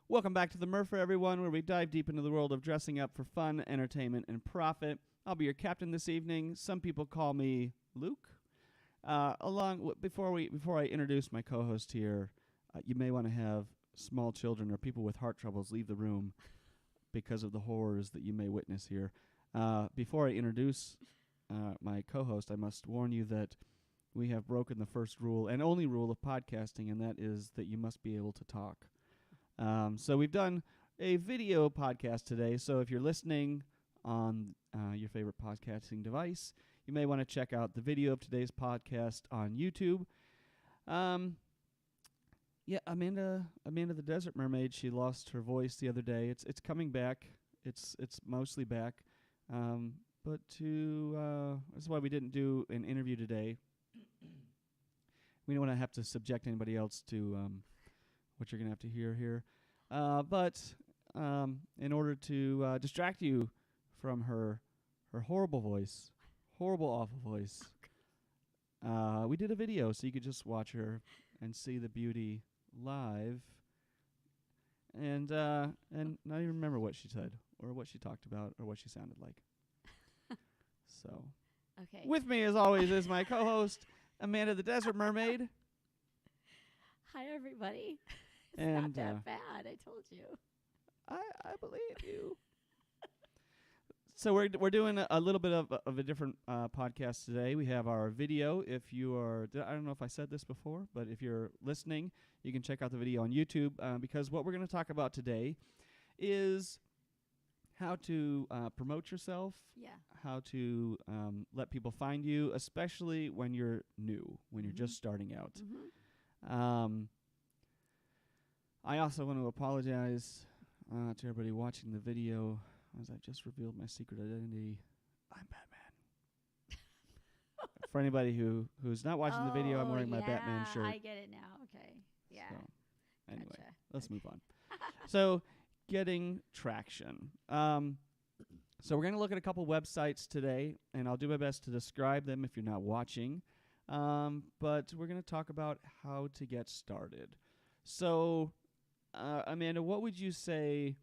Welcome back to the Murpher, everyone, where we dive deep into the world of dressing up for fun, entertainment, and profit. I'll be your captain this evening. Some people call me Luke. Before I introduce my co-host here, you may want to have small children or people with heart troubles leave the room because of the horrors that you may witness here. Before I introduce my co-host, I must warn you that we have broken the first rule and only rule of podcasting, and that is that you must be able to talk. So we've done a video podcast today, so if you're listening on your favorite podcasting device, you may want to check out the video of today's podcast on YouTube. Amanda the Desert Mermaid, she lost her voice the other day. It's coming back. It's mostly back. But that's why we didn't do an interview today. We don't want to have to subject anybody else to what you're going to have to hear here. But in order to distract you from her horrible voice, awful voice, we did a video so you could just watch her and see the beauty live and not even remember what she said or what she talked about or what she sounded like. So, okay. With me, as always, is my co-host, Amanda the Desert Mermaid. Hi, everybody. It's and not that bad, I told you. I believe you. So we're doing a little bit of a different podcast today. We have our video. If you are, I don't know if I said this before, but if you're listening, you can check out the video on YouTube because what we're going to talk about today is how to promote yourself, how to let people find you, especially when you're new, when you're just starting out. I also want to apologize to everybody watching the video as I've just revealed my secret identity. I'm Batman. For anybody who's not watching the video, I'm wearing my Batman shirt. I get it now. Okay. Yeah. So, anyway, Gotcha. let's move on. So, getting traction. So we're going to look at a couple websites today, and I'll do my best to describe them if you're not watching. But we're going to talk about how to get started. So, Amanda, what would you say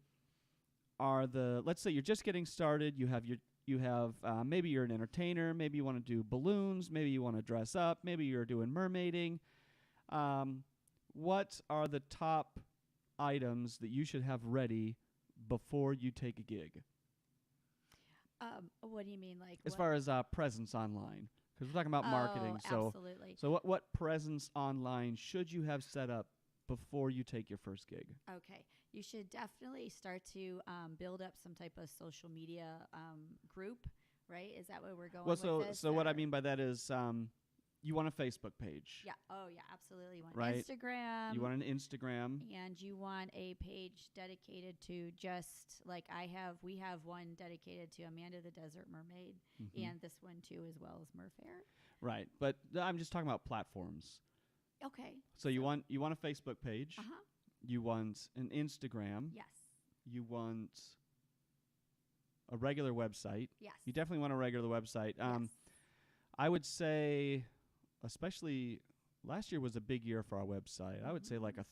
are let's say you're just getting started, you have maybe you're an entertainer, maybe you want to do balloons, maybe you want to dress up, maybe you're doing mermaiding. What are the top items that you should have ready before you take a gig? What do you mean, like as far as presence online? Because we're talking about marketing. Absolutely. So what presence online should you have set up before you take your first gig? Okay. You should definitely start to build up some type of social media group, right? Is that where we're going with this? So what I mean by that is you want a Facebook page. Yeah. Oh, yeah, absolutely. You want right? Instagram. You want an Instagram. And you want a page dedicated to just like we have one dedicated to Amanda the Desert Mermaid and this one too, as well as Merfair. Right. But I'm just talking about platforms. Okay. So you want a Facebook page. Uh-huh. You want an Instagram. Yes. You want a regular website. Yes. You definitely want a regular website. Yes. I would say, especially last year was a big year for our website. I would say like a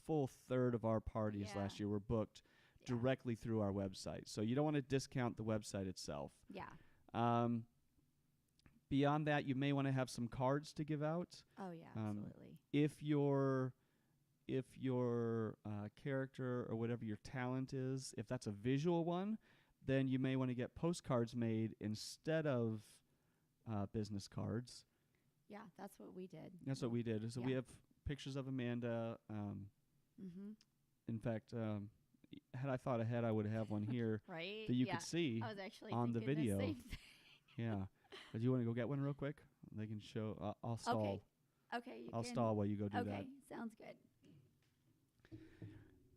full third of our parties last year were booked directly through our website. So you don't want to discount the website itself. Yeah. Beyond that, you may want to have some cards to give out. Oh, yeah, absolutely. If your character or whatever your talent is, if that's a visual one, then you may want to get postcards made instead of business cards. Yeah, that's what we did. That's what we did. So we have pictures of Amanda. In fact, had I thought ahead, I would have one here right? that you could see I was actually on the video. The same thing. Yeah. Do you want to go get one real quick? They can show. I'll stall. Okay. I'll stall while you go do that. Okay, sounds good.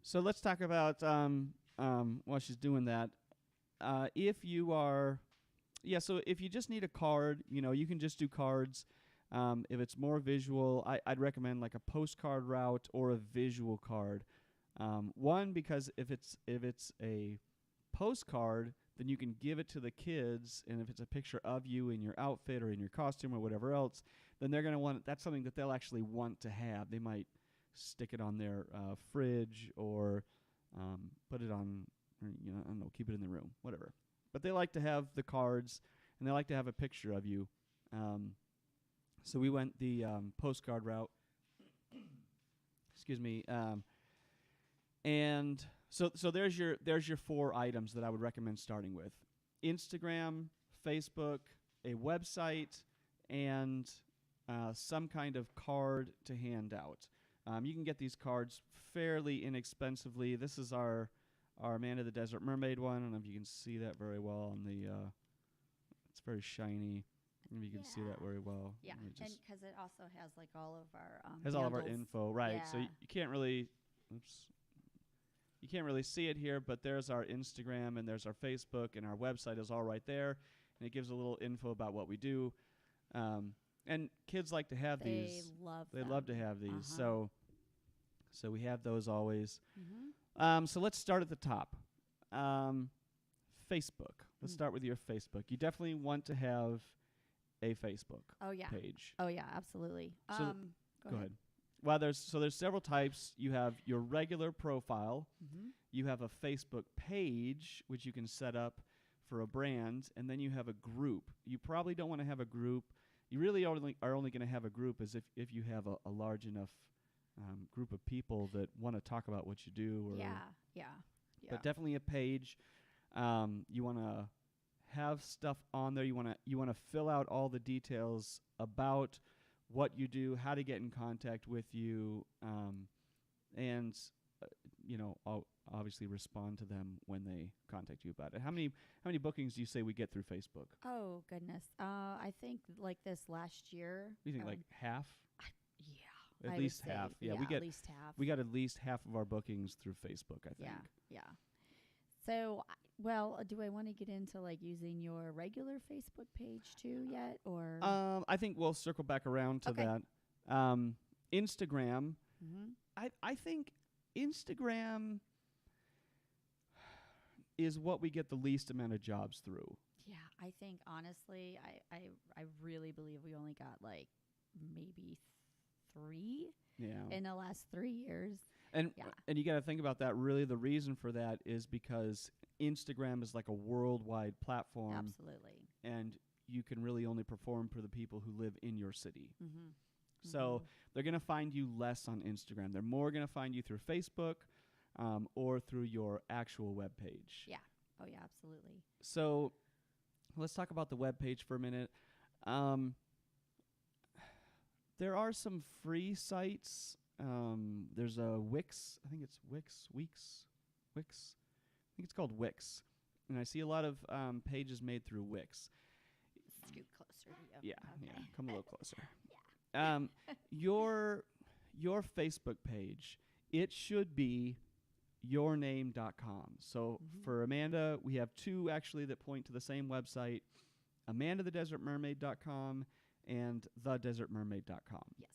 So let's talk about while she's doing that. If you just need a card, you can just do cards. If it's more visual, I'd recommend like a postcard route or a visual card. One, because if it's a postcard, then you can give it to the kids, and if it's a picture of you in your outfit or in your costume or whatever else, then they're going to want, that's something that they'll actually want to have. They might stick it on their fridge or put it on, or, I don't know, keep it in the room, whatever. But they like to have the cards, and they like to have a picture of you. So we went the postcard route. Excuse me. And so there's your 4 items that I would recommend starting with: Instagram, Facebook, a website, and some kind of card to hand out. You can get these cards fairly inexpensively. This is our Man of the Desert Mermaid one. I don't know if you can see that very well on the. It's very shiny. I don't know if you can see that very well. Yeah, and because it also has like all of our has all of our info, right? Yeah. So you can't really. Oops. You can't really see it here, but there's our Instagram and there's our Facebook, and our website is all right there, and it gives a little info about what we do. And kids like to have these. They love to have these. So we have those always. So let's start at the top. Facebook. Let's start with your Facebook. You definitely want to have a Facebook page. Oh yeah, absolutely. So go ahead. Well, there's several types. You have your regular profile. You have a Facebook page, which you can set up for a brand, and then you have a group. You probably don't want to have a group. You really are only going to have a group as if you have a large enough group of people that want to talk about what you do. Or But definitely a page. You want to have stuff on there. You want to fill out all the details about what you do, how to get in contact with you, and obviously respond to them when they contact you about it. How many bookings do you say we get through Facebook? Oh goodness, I think like this last year. You think like half? Yeah, at least half. Yeah, we get at least half. We got at least half of our bookings through Facebook, I think. Yeah. So, well, do I want to get into like using your regular Facebook page too yet, or? I think we'll circle back around to that. Instagram. I think Instagram is what we get the least amount of jobs through. Yeah, I think honestly, I really believe we only got like maybe 3 in the last 3 years. And you got to think about that. Really, the reason for that is because Instagram is like a worldwide platform. Absolutely. And you can really only perform for the people who live in your city. So they're going to find you less on Instagram. They're more going to find you through Facebook or through your actual web page. Yeah. Oh, yeah, absolutely. So let's talk about the web page for a minute. There are some free sites. There's a Wix. I think it's Wix. I think it's called Wix. And I see a lot of pages made through Wix. Scoot closer to you. Yeah. Come a little closer. Your Facebook page, it should be yourname.com. So for Amanda, we have 2 actually that point to the same website, amandathedesertmermaid.com and thedesertmermaid.com. Yes.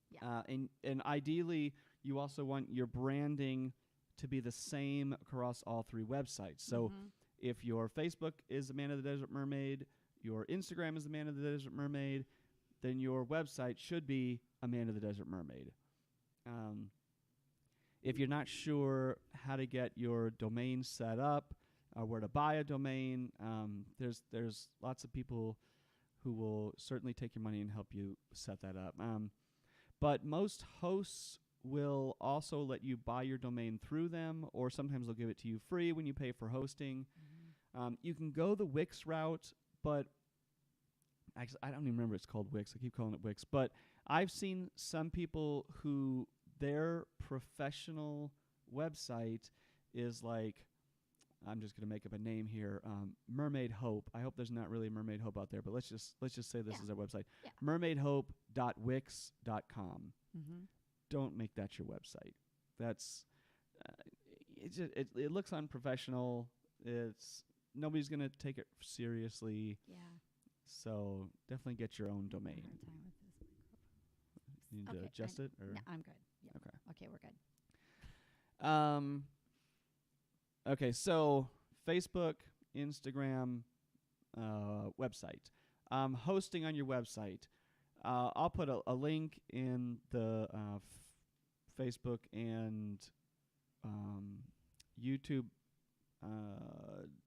Yeah. And ideally, you also want your branding to be the same across all 3 websites. So if your Facebook is Amanda the Desert Mermaid, your Instagram is Amanda the Desert Mermaid, then your website should be Amanda the Desert Mermaid. If you're not sure how to get your domain set up or where to buy a domain, there's lots of people who will certainly take your money and help you set that up. But most hosts will also let you buy your domain through them, or sometimes they'll give it to you free when you pay for hosting. You can go the Wix route, but actually, I don't even remember it's called Wix. I keep calling it Wix. But I've seen some people who their professional website is like, I'm just going to make up a name here, Mermaid Hope. I hope there's not really a Mermaid Hope out there, but let's just say this is their website. Yeah. mermaidhope.wix.com. Don't make that your website. That's it looks unprofessional. Nobody's going to take it seriously. Yeah. So definitely get your own domain. You need to adjust it? Or? No, I'm good. Yep. Okay, we're good. Okay, so Facebook, Instagram, website. Hosting on your website. I'll put a link in the Facebook and YouTube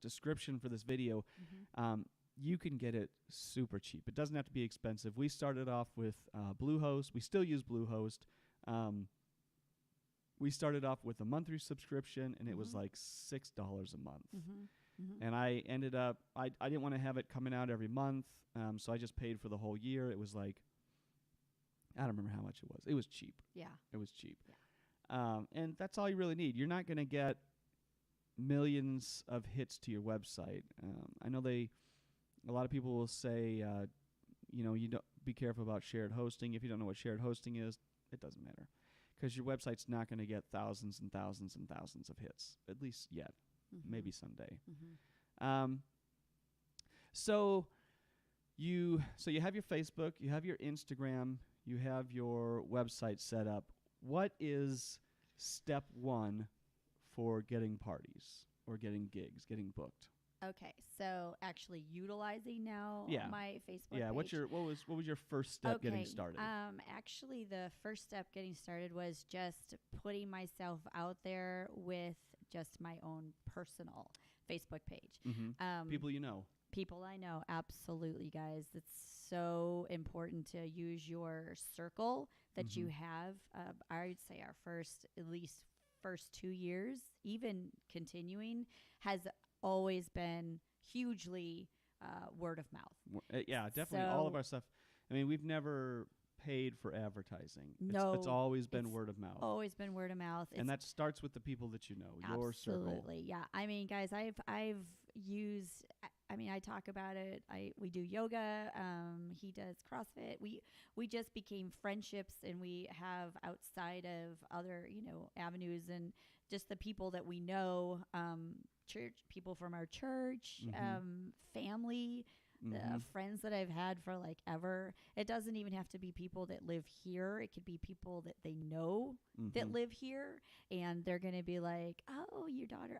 description for this video, you can get it super cheap. It doesn't have to be expensive. We started off with Bluehost. We still use Bluehost. We started off with a monthly subscription, and it was like $6 a month. And I ended up, I didn't want to have it coming out every month, so I just paid for the whole year. It was like, I don't remember how much it was. It was cheap. Yeah. It was cheap. Yeah. And that's all you really need. You're not going to get millions of hits to your website. I know a lot of people will say, you don't be careful about shared hosting. If you don't know what shared hosting is, it doesn't matter, because your website's not going to get thousands and thousands and thousands of hits, at least yet. Maybe someday. So you have your Facebook, you have your Instagram, you have your website set up. What is step one for getting parties or getting gigs, getting booked? Okay, so actually utilizing now my Facebook Yeah, page. what was your first step getting started? Actually, the first step getting started was just putting myself out there with just my own personal Facebook page. People you know. People I know, absolutely, guys. It's so important to use your circle that you have. I would say our first 2 years, even continuing, has always been hugely word of mouth. Yeah, definitely. All of our stuff. I mean, we've never paid for advertising. No, it's always been word of mouth. Always been word of mouth. And that starts with the people that you know, your circle. Absolutely, yeah. I mean, guys, I've used. I mean, I talk about it. We do yoga. He does CrossFit. We just became friendships, and we have outside of other avenues, and just the people that we know, church people from our church, family. Friends that I've had for like ever. It doesn't even have to be people that live here. It could be people that they know that live here, and they're going to be like, oh, your daughter,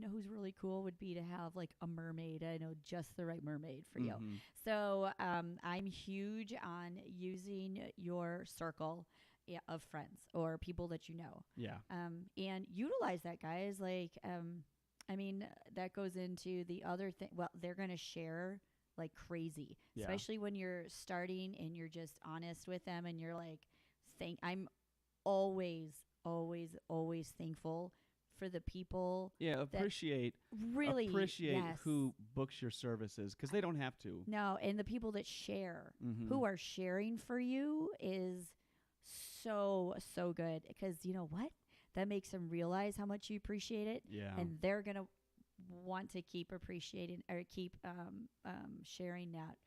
who's really cool would be to have like a mermaid. I know just the right mermaid for you. So I'm huge on using your circle of friends or people that you know. Yeah. And utilize that, guys. Like, I mean, that goes into the other thing. Well, they're going to share like crazy, especially when you're starting and you're just honest with them, and you're like, I'm always thankful for the people. Yeah, appreciate who books your services, because they don't have to. No, and the people that share, who are sharing for you, is so good, because you know what? That makes them realize how much you appreciate it, and they're gonna want to keep appreciating or keep sharing that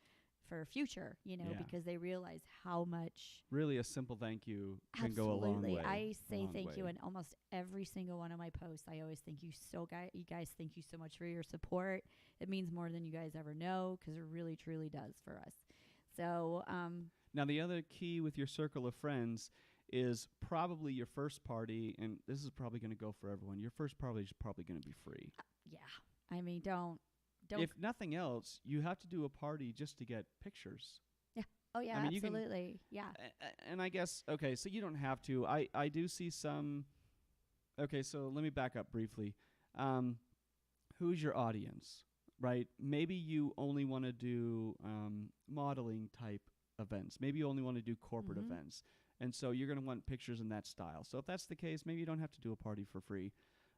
for future, because they realize how much. Really, a simple thank you can go a long way. I say thank you in almost every single one of my posts. I always thank you you guys. Thank you so much for your support. It means more than you guys ever know, because it really truly does for us. So now the other key with your circle of friends is probably your first party, and this is probably going to go for everyone. Your first party is probably going to be free. Yeah. I mean, don't. If nothing else, you have to do a party just to get pictures. Yeah. Oh, yeah, I mean, absolutely. Yeah. And I guess, okay, so you don't have to. I do see some. Okay, so let me back up briefly. Who's your audience, right? Maybe you only want to do modeling type events. Maybe you only want to do corporate events. And so you're going to want pictures in that style. So if that's the case, maybe you don't have to do a party for free.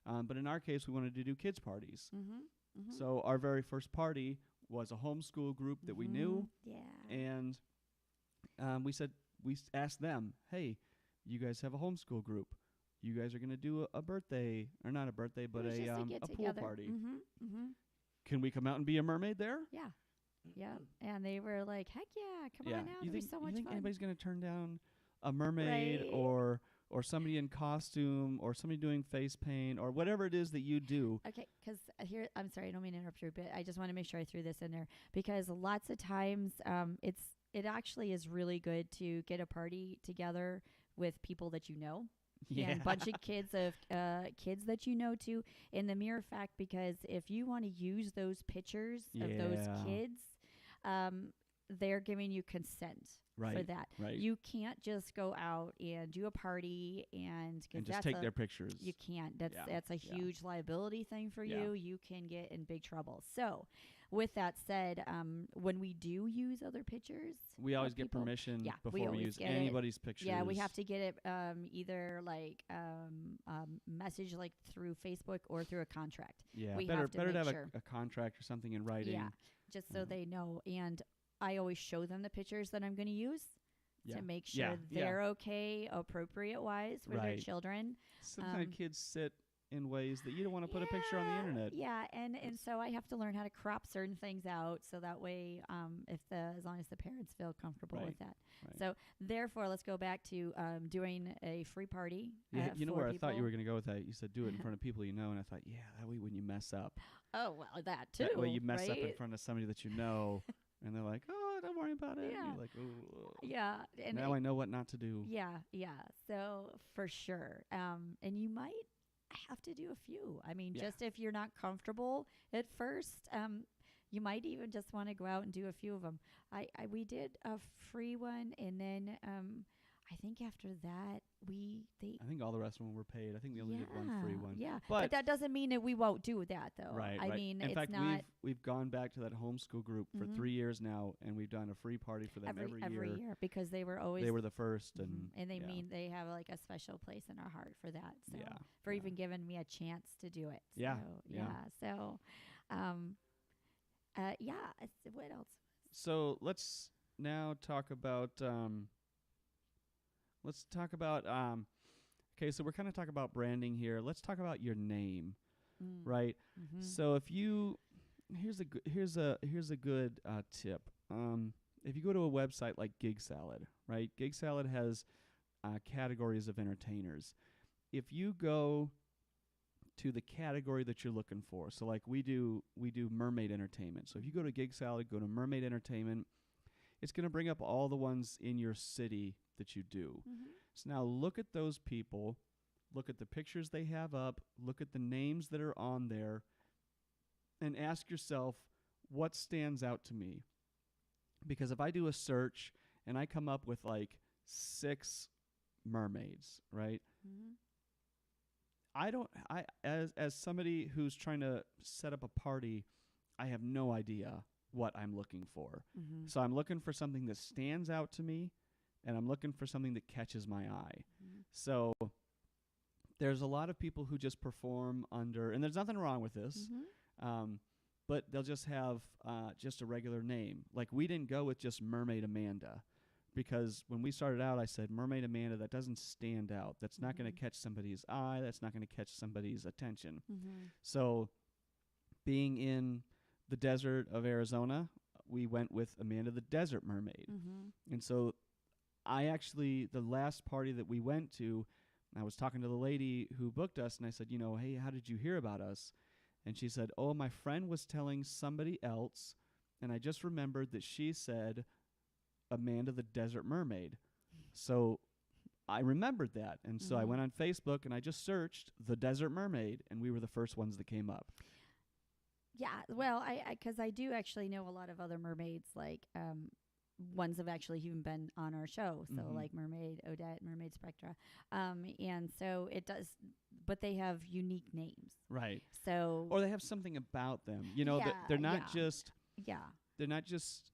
But in our case, we wanted to do kids' parties. So our very first party was a homeschool group that we knew. Yeah. And we asked them, hey, you guys have a homeschool group. You guys are going to do a birthday, or not a birthday, but a pool party. Can we come out and be a mermaid there? Yeah. Yeah. And they were like, heck yeah, come on out. It'll be so much you think fun. Anybody's going to turn down a mermaid, Right. or somebody in costume, or somebody doing face paint, or whatever it is that you do? Okay, because here, I'm sorry, I don't mean to interrupt you, but I just want to make sure I threw this in there, because lots of times it actually is really good to get a party together with people that you know. Yeah. And a bunch of kids that you know too, in the mere fact, because if you want to use those pictures of those kids, they're giving you consent. for that. Right. You can't just go out and do a party and just take their pictures. You can't. That's a huge liability thing for you. You can get in big trouble. So, with that said, when we do use other pictures, we always get permission before we use anybody's pictures. Yeah, we have to get it either like message like through Facebook or through a contract. Yeah, we better to have a contract or something in writing. Yeah, just so they know. And I always show them the pictures that I'm going to use to make sure they're okay, appropriate-wise for their children. Sometimes kids sit in ways that you don't want to put a picture on the internet. Yeah, and so I have to learn how to crop certain things out so that way, as long as the parents feel comfortable with that. Right. So therefore, let's go back to doing a free party. Yeah, you know where I thought you were going to go with that? You said do it in front of people you know, and I thought, that way when you mess up. Oh, well, that too. That way you mess up in front of somebody that you know, and they're like, oh, don't worry about it. Yeah. And you're like, oh. Yeah. And now I know what not to do. Yeah, yeah. So for sure. And you might have to do a few. I mean, just if you're not comfortable at first, you might even just want to go out and do a few of them. We did a free one, and then I think after that I think all the rest of them were paid. I think we only did one free one. Yeah, but that doesn't mean that we won't do that though. Right. I mean, in it's fact, not. We've gone back to that homeschool group for 3 years now, and we've done a free party for them every year because they were always the first, and they mean they have like a special place in our heart for that. So for even giving me a chance to do it. Yeah. So, what else? So let's now talk about. Okay, so we're kind of talking about branding here. Let's talk about your name, right? Mm-hmm. So if you, here's a good tip. If you go to a website like Gig Salad, right? Gig Salad has categories of entertainers. If you go to the category that you're looking for, so like we do mermaid entertainment. So if you go to Gig Salad, go to mermaid entertainment, it's going to bring up all the ones in your city that you do. Mm-hmm. So now look at those people, look at the pictures they have up, look at the names that are on there, and ask yourself, what stands out to me? Because if I do a search and I come up with like 6 mermaids, right? Mm-hmm. As somebody who's trying to set up a party, I have no idea what I'm looking for. Mm-hmm. So I'm looking for something that stands out to me, and I'm looking for something that catches my eye. Mm-hmm. So there's a lot of people who just perform under, and there's nothing wrong with this, but they'll just have just a regular name. Like we didn't go with just Mermaid Amanda, because when we started out, I said Mermaid Amanda, that doesn't stand out. That's not going to catch somebody's eye. That's not going to catch somebody's attention. Mm-hmm. So being in the desert of Arizona, we went with Amanda the Desert Mermaid. Mm-hmm. And so the last party that we went to, I was talking to the lady who booked us, and I said, hey, how did you hear about us? And she said, oh, my friend was telling somebody else, and I just remembered that she said Amanda the Desert Mermaid. So I remembered that, and so I went on Facebook, and I just searched the Desert Mermaid, and we were the first ones that came up. Yeah, well, because I do actually know a lot of other mermaids, like ones have actually even been on our show. So like Mermaid Odette, Mermaid Spectra. And so it does, but they have unique names. Right. So. Or they have something about them. They're not just. Yeah. They're not just.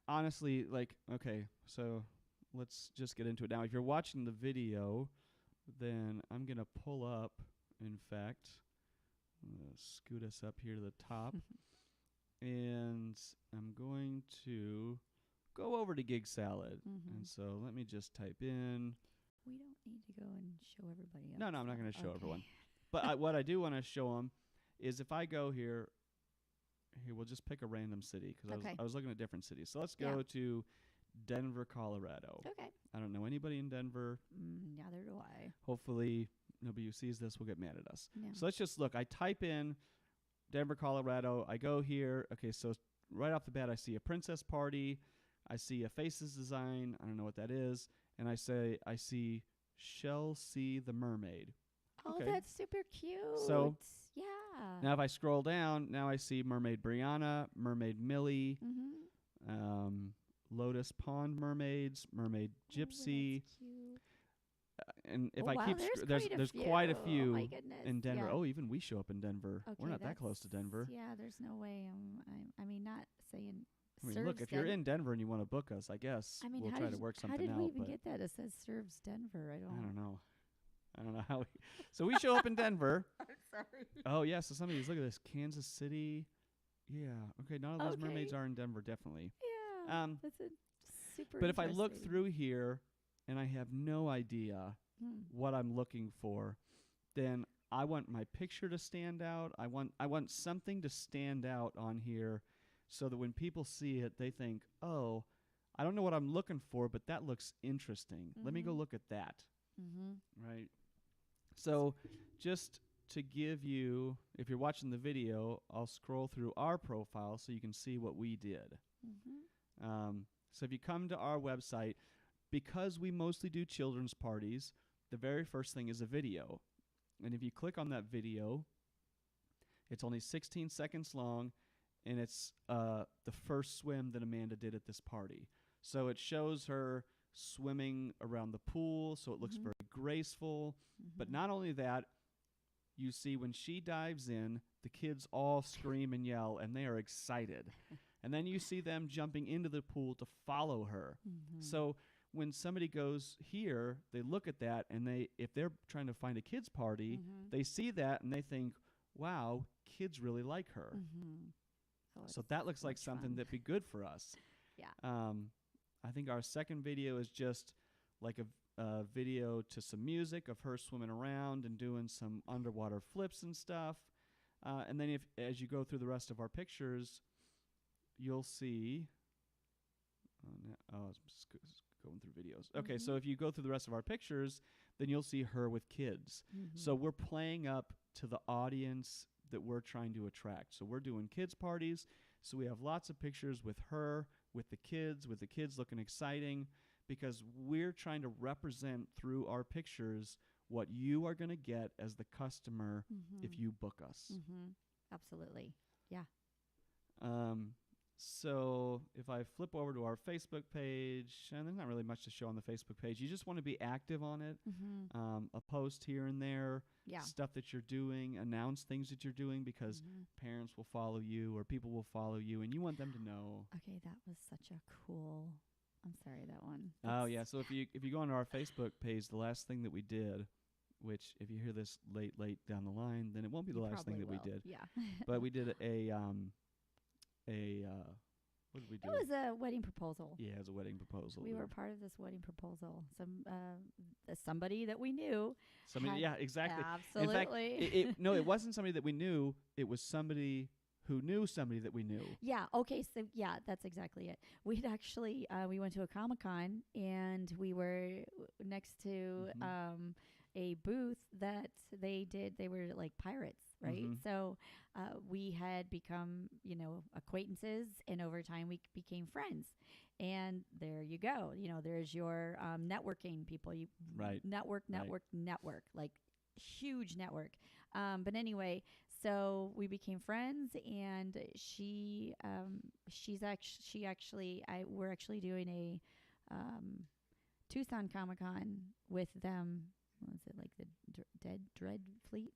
Honestly, like, okay, so let's just get into it now. If you're watching the video, then I'm going to pull up, in fact, I'm going to scoot us up here to the top. And I'm going to go over to Gig Salad. Mm-hmm. And so let me just type in. We don't need to go and show everybody else. No, I'm not going to show everyone. But what I do want to show them is if I go here, we'll just pick a random city because I was looking at different cities. So let's go to Denver, Colorado. Okay. I don't know anybody in Denver. Neither do I. Hopefully nobody who sees this will get mad at us. No. So let's just look. I type in Denver, Colorado. I go here. Okay, so right off the bat, I see a princess party. I see a faces design. I don't know what that is. And I see Shall See the Mermaid. Oh, that's super cute. So, yeah. Now if I scroll down, now I see Mermaid Brianna, Mermaid Millie, Lotus Pond mermaids, mermaid gypsy, That's cute. and if Oh, I wow, keep there's quite a Oh my few goodness. in Denver. Yeah. Oh, even we show up in Denver. We're Okay, not that close to Denver. Yeah, there's no way. I mean, not saying. I mean, look, if you're in Denver and you want to book us, I guess I mean, we'll try to work how something did out. we even but get that? It says serves Denver. I I don't know how. So we show up in Denver. I'm sorry. Oh yeah, so some of these. Look at this, Kansas City. Yeah. Okay. None of those Okay. mermaids are in Denver, definitely. Yeah. That's a super. But if I look interesting. through here and I have no idea what I'm looking for, then I want my picture to stand out. I want something to stand out on here, so that when people see it, they think, "Oh, I don't know what I'm looking for, but that looks interesting. Let me go look at that." Right. So, just to give you, if you're watching the video, I'll scroll through our profile so you can see what we did. So if you come to our website, because we mostly do children's parties, the very first thing is a video. And if you click on that video, it's only 16 seconds long, and it's the first swim that Amanda did at this party. So it shows her swimming around the pool, so it looks very graceful. But not only that, you see when she dives in, the kids all scream and yell, and they are excited. And then you see them jumping into the pool to follow her. So when somebody goes here, they look at that, and if they're trying to find a kids party, they see that and they think, wow, kids really like her. So that looks like something that'd be good for us. Yeah. I think our second video is just like a video to some music of her swimming around and doing some underwater flips and stuff. And then as you go through the rest of our pictures, you'll see. I'm just going through videos. Okay, so if you go through the rest of our pictures, then you'll see her with kids. So we're playing up to the audience that we're trying to attract. So we're doing kids parties. So we have lots of pictures with her, with the kids looking exciting, because we're trying to represent through our pictures what you are going to get as the customer if you book us. Absolutely. Yeah. So if I flip over to our Facebook page, and there's not really much to show on the Facebook page. You just want to be active on it. A post here and there, stuff that you're doing, announce things that you're doing, because parents will follow you or people will follow you, and you want them to know. Okay, that was such a cool. I'm sorry, that one. Oh yeah. So if you go onto our Facebook page, the last thing that we did, which if you hear this late down the line, then it won't be the last thing that we did. Yeah. But we did what did we do? It was a wedding proposal. Yeah, it was a wedding proposal. We were part of this wedding proposal. Somebody that we knew. Yeah, exactly. Absolutely. In fact, it wasn't somebody that we knew. It was somebody who knew somebody that we knew. Yeah. Okay. So yeah, that's exactly it. We'd actually we went to a Comic-Con, and we were next to a booth that they did. They were like pirates, right? So we had become, acquaintances, and over time we became friends. And there you go. There's your networking people. You network, like huge network. But anyway, so we became friends, and we're actually doing a Tucson Comic-Con with them. What was it, like the Dread Fleet,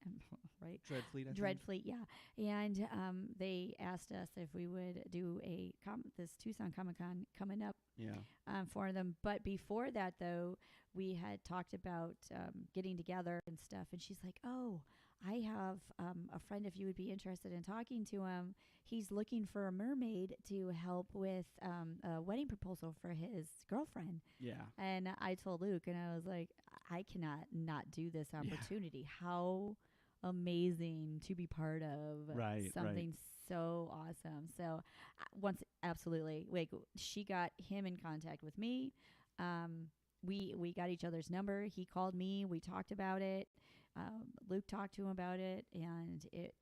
right? Dread Fleet, I think. Dread Fleet, yeah. And they asked us if we would do this Tucson Comic-Con coming up for them. But before that, though, we had talked about getting together and stuff. And she's like, "Oh, I have a friend, if you would be interested in talking to him. He's looking for a mermaid to help with a wedding proposal for his girlfriend." Yeah. And I told Luke, and I was like, I cannot not do this opportunity. Yeah. How amazing to be part of something so awesome. So absolutely, like, she got him in contact with me. We got each other's number. He called me. We talked about it. Luke talked to him about it, and it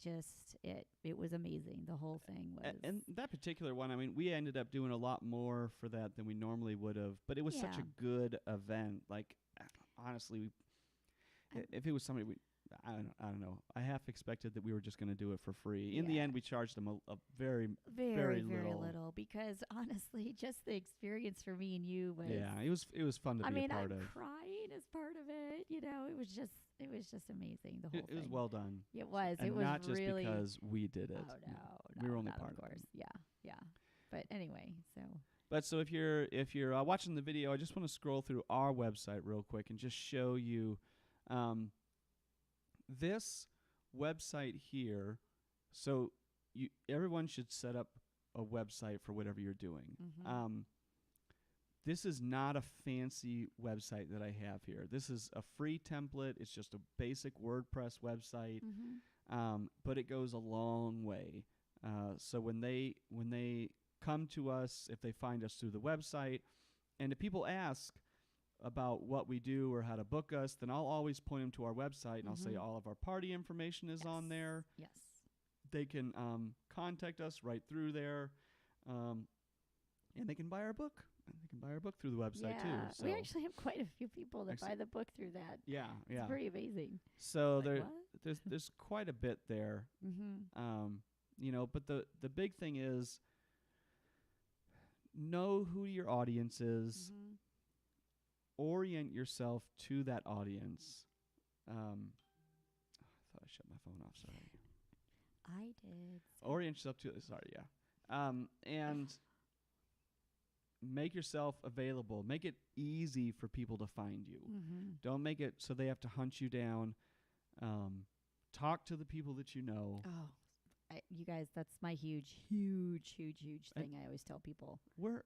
was amazing. The whole thing was. And that particular one, I mean, we ended up doing a lot more for that than we normally would have, but it was such a good event. Like, honestly, if it was somebody I don't know. I half expected that we were just going to do it for free. In the Yeah. end, we charged them a very, Very, very little. little. Because honestly, just the experience for me and you was. Yeah, it was fun to I be mean, a part I'm of. crying as part of it. You know, it was just amazing. The whole It thing. was well done. It was. And It was not just really. because we did it. Oh no, We were only not part of of it. course. Yeah. But anyway, so. But so if you're watching the video, I just want to scroll through our website real quick and just show you this website here. So everyone should set up a website for whatever you're doing. Mm-hmm. This is not a fancy website that I have here. This is a free template. It's just a basic WordPress website, but it goes a long way. So when they come to us, if they find us through the website, and if people ask about what we do or how to book us, then I'll always point them to our website, and I'll say all of our party information is on there. Yes. They can contact us right through there, and they can buy our book. They can buy our book through the website too. So We actually have quite a few people that buy Excellent. the book through that. yeah. It's pretty amazing. So Like, what? there's quite a bit there. But the big thing is know who your audience is. Orient yourself to that audience. I thought I shut my phone off. Sorry. I did. Orient yourself to. Sorry. Yeah. And make yourself available. Make it easy for people to find you. Don't make it so they have to hunt you down. Talk to the people that you know. Oh, you guys, that's my huge thing. I always tell people. We're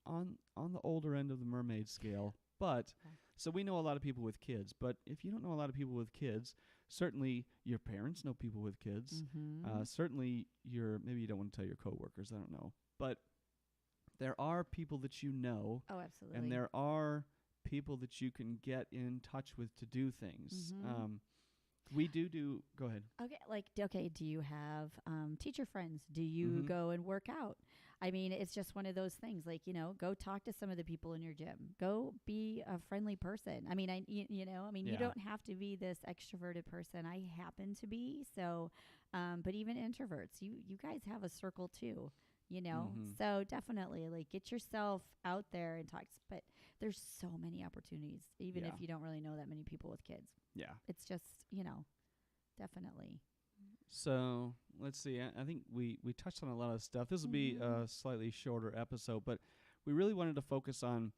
on the older end of the mermaid scale, but so we know a lot of people with kids. But if you don't know a lot of people with kids, certainly your parents know people with kids. Certainly maybe you don't want to tell your coworkers. I don't know, but there are people that you know. Oh, absolutely. And there are people that you can get in touch with to do things. We do. Go ahead. Okay. Do you have teacher friends? Do you go and work out? I mean, it's just one of those things. Like, go talk to some of the people in your gym. Go be a friendly person. I mean, you don't have to be this extroverted person. I happen to be. So, but even introverts, you guys have a circle too. So definitely get yourself out there and talk. But there's so many opportunities, even if you don't really know that many people with kids. Yeah. It's just, definitely. So let's see. I think we touched on a lot of stuff. This will be a slightly shorter episode, but we really wanted to focus on,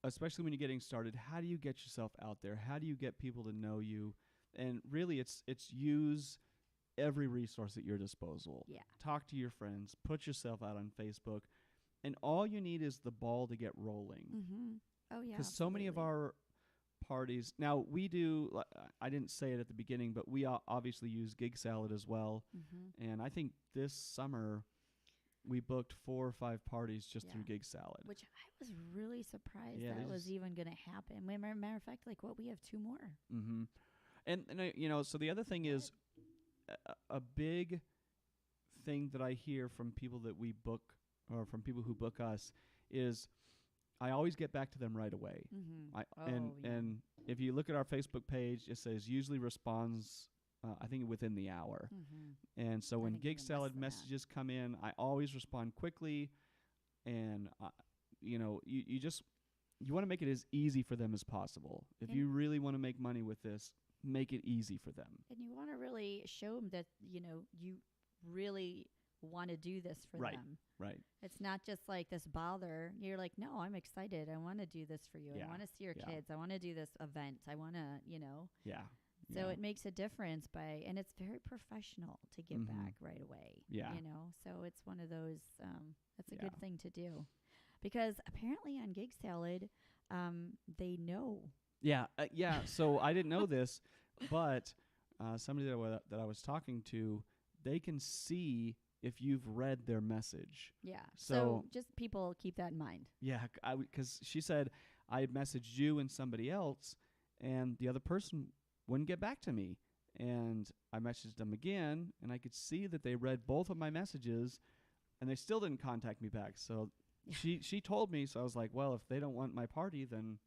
especially when you're getting started, how do you get yourself out there? How do you get people to know you? And really it's use every resource at your disposal. Yeah. Talk to your friends. Put yourself out on Facebook. And all you need is the ball to get rolling. Oh, yeah. Because so many of our parties, now we do, I didn't say it at the beginning, but we obviously use Gig Salad as well. And I think this summer we booked 4 or 5 parties just through Gig Salad. Which I was really surprised that was even going to happen. Matter of fact, we have 2 more. And so the other thing is, a big thing that I hear from people that we book, or from people who book us, is I always get back to them right away. And if you look at our Facebook page, it says usually responds, I think within the hour. And so when Gig Salad messages come in, I always respond quickly. And you want to make it as easy for them as possible. If you really want to make money with this, make it easy for them. And you want to really show them that, you really want to do this for them. Right. It's not just like this bother. You're like, no, I'm excited. I want to do this for you. Yeah. I want to see your kids. I want to do this event. I want to, Yeah. So it makes a difference and it's very professional to give back right away. Yeah. So it's one of those, that's a good thing to do. Because apparently on Gig Salad, they know. Yeah. So I didn't know this, but somebody that I was talking to, they can see if you've read their message. Yeah. So just people keep that in mind. Yeah, because she said I had messaged you and somebody else, and the other person wouldn't get back to me. And I messaged them again, and I could see that they read both of my messages, and they still didn't contact me back. So she told me, so I was like, well, if they don't want my party, then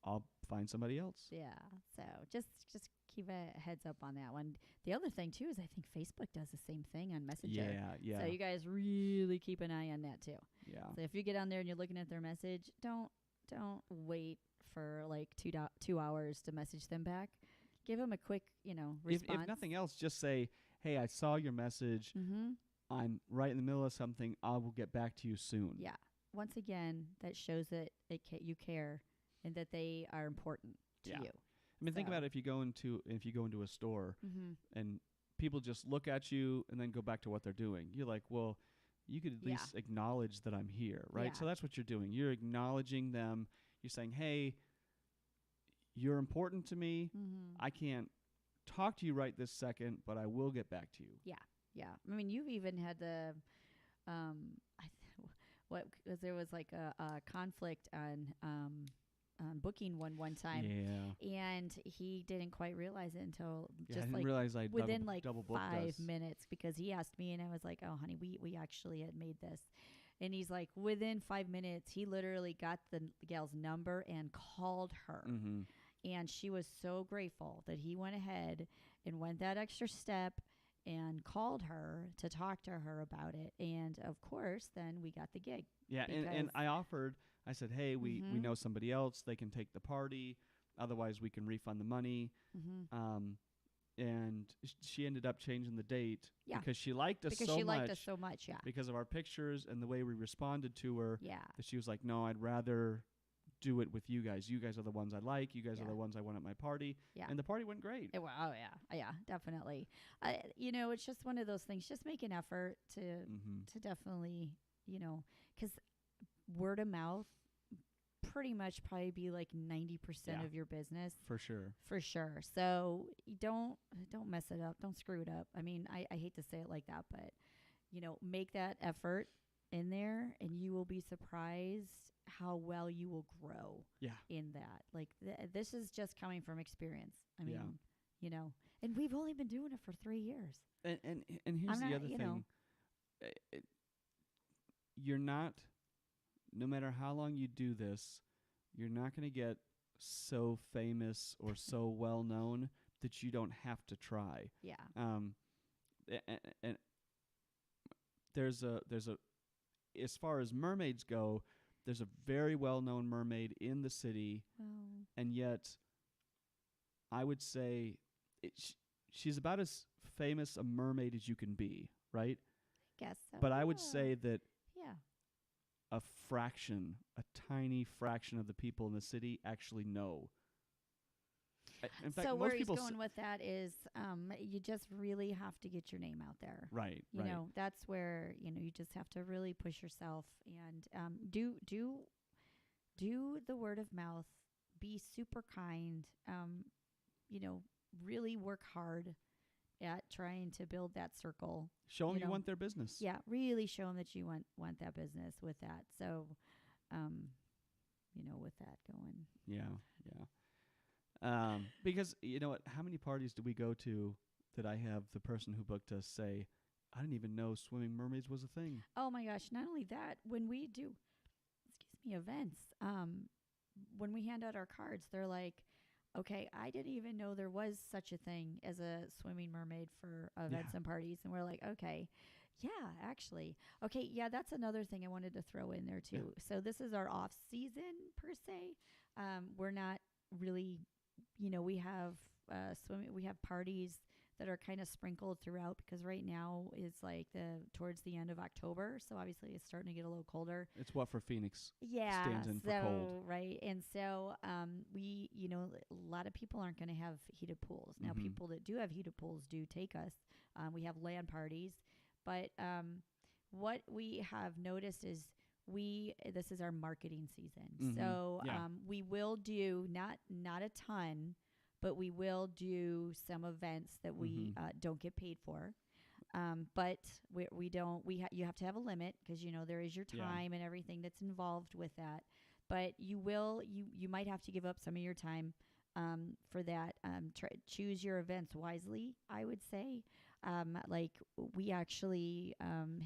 I'll find somebody else. Yeah. So just keep a heads up on that one. The other thing too is I think Facebook does the same thing on Messenger. Yeah. So you guys really keep an eye on that too. Yeah. So if you get on there and you're looking at their message, don't wait for like 2 hours to message them back. Give them a quick, response. If nothing else, just say, "Hey, I saw your message. Mm-hmm. I'm right in the middle of something. I will get back to you soon." Yeah. Once again, that shows that you care and that they are important to you. I mean, think about it, if you go into a store and people just look at you and then go back to what they're doing. You're like, well, you could at least acknowledge that I'm here, right? Yeah. So that's what you're doing. You're acknowledging them. You're saying, "Hey, you're important to me. Mm-hmm. I can't talk to you right this second, but I will get back to you." Yeah. I mean, you've even had the, because there was like a conflict on booking one time. Yeah. And he didn't quite realize it until I just didn't like realize I within like double booked 5 us. minutes, because he asked me and I was like, "Oh, honey, we actually had made this." And he's like, within 5 minutes, he literally got the gal's number and called her. Mm-hmm. And she was so grateful that he went ahead and went that extra step and called her to talk to her about it. And of course, then we got the gig. Yeah, and I said, "Hey, we know somebody else. They can take the party. Otherwise, we can refund the money." Mm-hmm. And she ended up changing the date because she liked us so much, yeah. Because of our pictures and the way we responded to her. Yeah. That she was like, "No, I'd rather do it with you guys. You guys are the ones I like. You guys are the ones I want at my party." Yeah. And the party went great. Yeah, definitely. It's just one of those things. Just make an effort to definitely, because word of mouth pretty much probably be like 90% of your business. For sure. So you don't mess it up. Don't screw it up. I mean, I hate to say it like that, but make that effort in there, and you will be surprised how well you will grow in that. Like this is just coming from experience. I mean, and we've only been doing it for 3 years. And here's the other thing. You're not, no matter how long you do this, you're not going to get so famous or so well known that you don't have to try. Yeah. And there's a as far as mermaids go, there's a very well-known mermaid in the city, and yet I would say she's about as famous a mermaid as you can be, right? Guess so. But I would say that yeah, a tiny fraction of the people in the city actually know. In fact, so most where he's people going with that is you just really have to get your name out there. Right. You know, that's where, you just have to really push yourself and do the word of mouth, be super kind, really work hard at trying to build that circle. Show them you want their business. Yeah, really show them that you want that business with that. So, with that going. Yeah. Because you know what? How many parties do we go to that I have the person who booked us say, "I didn't even know swimming mermaids was a thing." Oh my gosh! Not only that, when we do, events, when we hand out our cards, they're like, "Okay, I didn't even know there was such a thing as a swimming mermaid for events and parties," and we're like, "Okay." Yeah, actually. Okay, yeah, that's another thing I wanted to throw in there too. Yeah. So this is our off season per se. We're not really, we have we have parties that are kind of sprinkled throughout, because right now is like towards the end of October, so obviously it's starting to get a little colder. It's what for Phoenix? Yeah, stands in for cold, right? And so we, a lot of people aren't going to have heated pools. Now, people that do have heated pools do take us. We have land parties. But what we have noticed is this is our marketing season. So we will do not a ton, but we will do some events that we don't get paid for. But you have to have a limit, because there is your time and everything that's involved with that. But you might have to give up some of your time for that. Choose your events wisely, I would say. Like we actually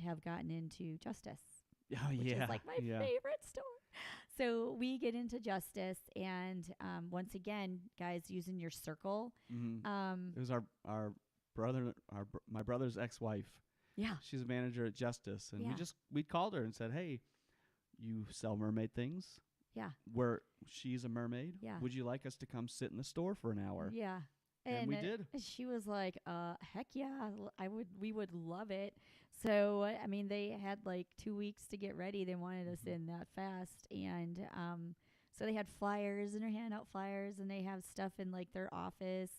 have gotten into Justice, which is like my favorite store. So we get into Justice, and once again, guys, using your circle. It was our brother, my brother's ex-wife. Yeah. She's a manager at Justice, and Yeah. we called her and said, "Hey, you sell mermaid things? Yeah. She's a mermaid. Yeah. Would you like us to come sit in the store for an hour?" Yeah. And we did. She was like, heck yeah, we would love it. So, I mean, they had like 2 weeks to get ready. They wanted us in that fast. And, so they had flyers, and they're handing out flyers, and they have stuff in like their office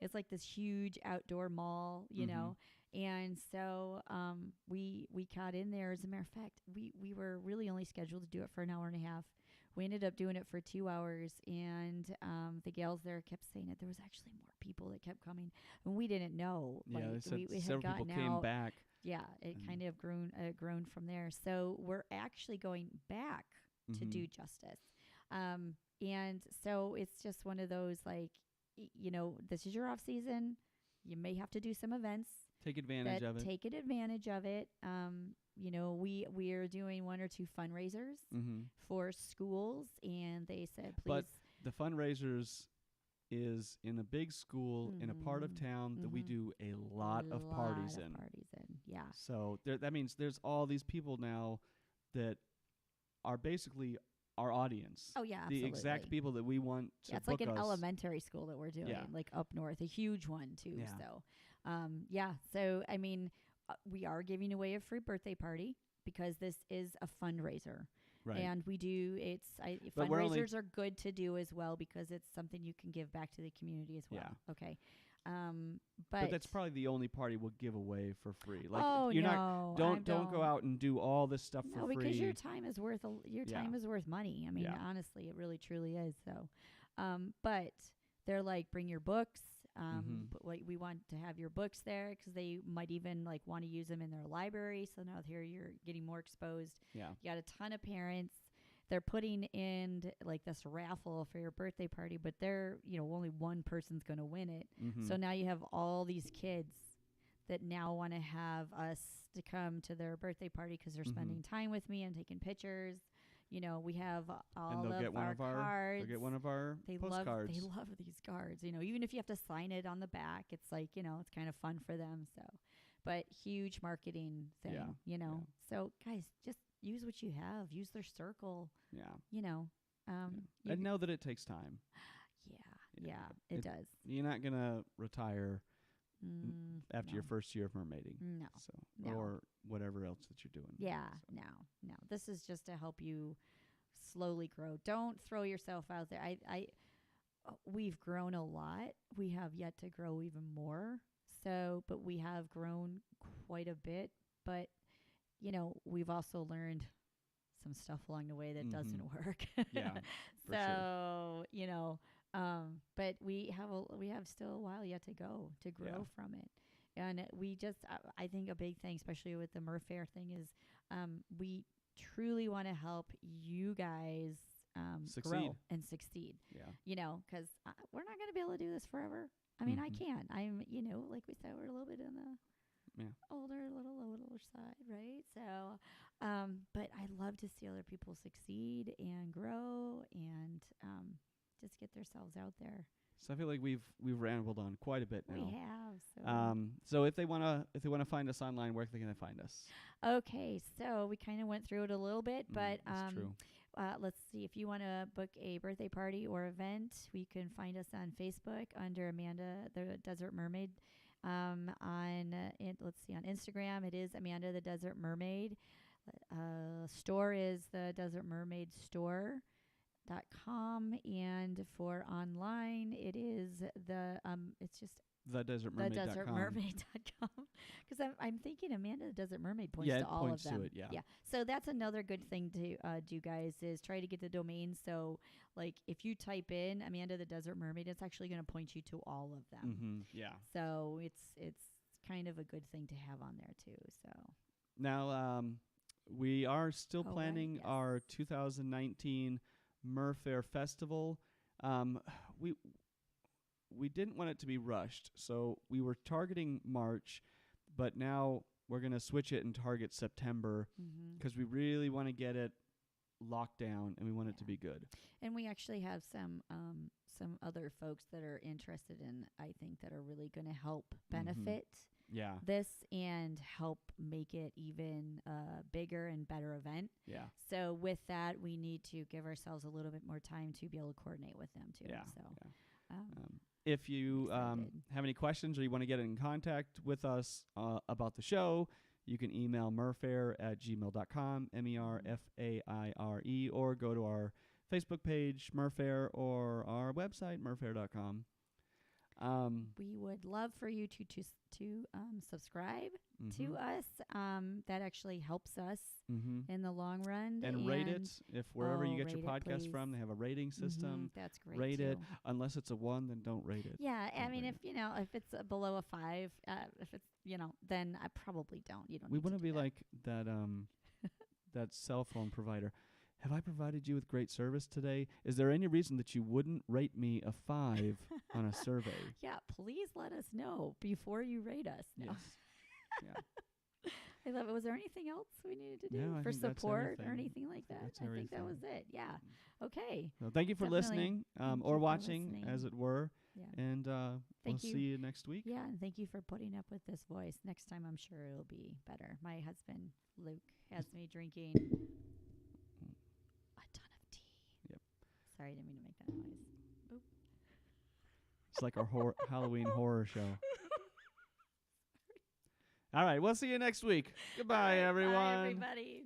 it's like this huge outdoor mall, you know? And so, we got in there. As a matter of fact, we were really only scheduled to do it for an hour and a half. We ended up doing it for 2 hours, and the gals there kept saying that there was actually more people that kept coming, and we didn't know. Yeah, like they said we had several gotten people came out. back. Yeah, it kind of grown from there. So we're actually going back to do Justice, and so it's just one of those like, this is your off season. You may have to do some events. Take advantage of it. Take advantage of it. We are doing 1 or 2 fundraisers for schools, and they said, please. But the fundraisers is in a big school in a part of town that we do a lot of parties in. Yeah. So that means there's all these people now that are basically our audience. Oh yeah, absolutely. The exact people that we want to it's like book an us. elementary school that we're doing, like up north, a huge one too. Yeah. So, So I mean, we are giving away a free birthday party because this is a fundraiser. Right. And we do, fundraisers are good to do as well because it's something you can give back to the community as well. Yeah. Okay. But that's probably the only party we'll give away for free. Like don't go out and do all this stuff for free. No, because your time is worth time is worth money. I mean, honestly, it really truly is. So, but they're like, bring your books. But like, we want to have your books there because they might even like want to use them in their library. So now here you're getting more exposed. Yeah. You got a ton of parents. They're putting in like this raffle for your birthday party, but they're, only one person's going to win it. So now you have all these kids that now want to have us to come to their birthday party because they're spending time with me and taking pictures. We have all of our cards. They'll get one of our postcards. They love these cards. Even if you have to sign it on the back, it's like, it's kind of fun for them. So, but huge marketing thing, Yeah. So guys, just use what you have. Use their circle. Yeah. And know that it takes time. Yeah, it does. You're not going to retire after your first year of mermaiding. No. So, or whatever else that you're doing. Yeah. So. No. This is just to help you slowly grow. Don't throw yourself out there. We've grown a lot. We have yet to grow even more. So, but we have grown quite a bit. But, we've also learned some stuff along the way that doesn't work. Yeah. So, sure. But we have still a while yet to go to grow from it. And we just, I think a big thing, especially with the Mer Fair thing, is we truly want to help you guys grow and succeed. Yeah. Because we're not going to be able to do this forever. I mean, I can't. I'm, like we said, we're a little bit on the older side, right? So, but I love to see other people succeed and grow and just get themselves out there. So I feel like we've rambled on quite a bit now. We have. So if they wanna find us online, where can they find us? Okay, so we kind of went through it a little bit, but that's true. Let's see. If you want to book a birthday party or event, we can find us on Facebook under Amanda the Desert Mermaid. Let's see, on Instagram it is Amanda the Desert Mermaid. Store is the Desert Mermaid Store.com, and for online it is it's just thedesertmermaid.com. Because I'm thinking Amanda the Desert Mermaid points to all of them. To it, yeah. So that's another good thing to do, guys, is try to get the domain. So like if you type in Amanda the Desert Mermaid, it's actually going to point you to all of them. Yeah. So it's kind of a good thing to have on there too. So now we are still planning our 2019 Mer Fair Festival. We didn't want it to be rushed, so we were targeting March, but now we're going to switch it and target September because we really want to get it locked down, and we want it to Yeah. be good. And we actually have some other folks that are interested in, I think, that are really going to help benefit Yeah. this and help make it even a bigger and better event. Yeah. So with that, we need to give ourselves a little bit more time to be able to coordinate with them too. Yeah. So Yeah. If you excited. have any questions or you want to get in contact with us about the show, you can email merfair@gmail.com, MERFAIRE, or go to our Facebook page, Merfair, or our website, merfair.com. We would love for you to subscribe to us. That actually helps us in the long run. And rate it. If wherever you get your rate it, podcast from, please. they have a rating system. That's great. Rate too. it. Unless it's a 1, then don't rate it. Yeah, I Don't mean, rate if it's below a 5, if it's then I probably don't. You don't. We need want to to be do that. like that that cell phone provider. Have I provided you with great service today? Is there any reason that you wouldn't rate me a 5 on a survey? Yeah, please let us know before you rate us. No. Yes. Yeah. I love it. Was there anything else we needed to do No, I for think that's support or everything. anything like that? That's I think that was everything. it. Yeah. Okay. So thank you for Definitely. listening Thank you or for watching, listening. as it were. Yeah. And we'll Thank you. see you next week. Yeah, and thank you for putting up with this voice. Next time, I'm sure it'll be better. My husband, Luke, has me drinking a ton of tea. Yep. Sorry, I didn't mean to make that noise. It's like our Halloween horror show. All right, we'll see you next week. Goodbye, All right, everyone. Bye, everybody.